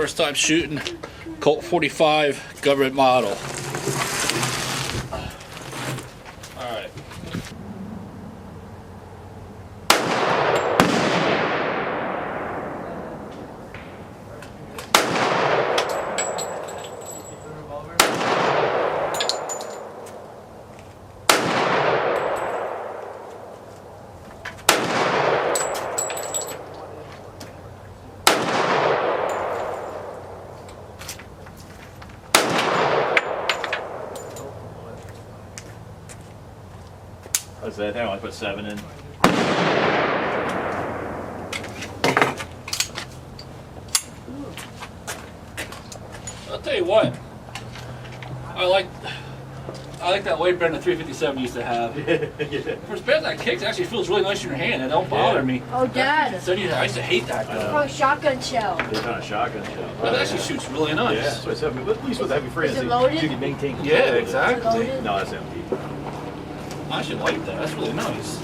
First time shooting Colt 45 government model. Alright. What's that? I only put 7 in. I'll tell you what. I like that weight better than the 357 used to have. Yeah. For spins that kicks, it actually feels really nice in your hand. It don't bother me. Oh, Dad. So I used to hate that though. Oh, shotgun shell. It's not a shotgun shell. But it actually shoots really nice. Yeah, so it's heavy, but at least with heavy frenzy, Is it loaded? you can maintain control. Yeah, of it. exactly. Is it loaded? No, it's empty. I should like that. That's really nice.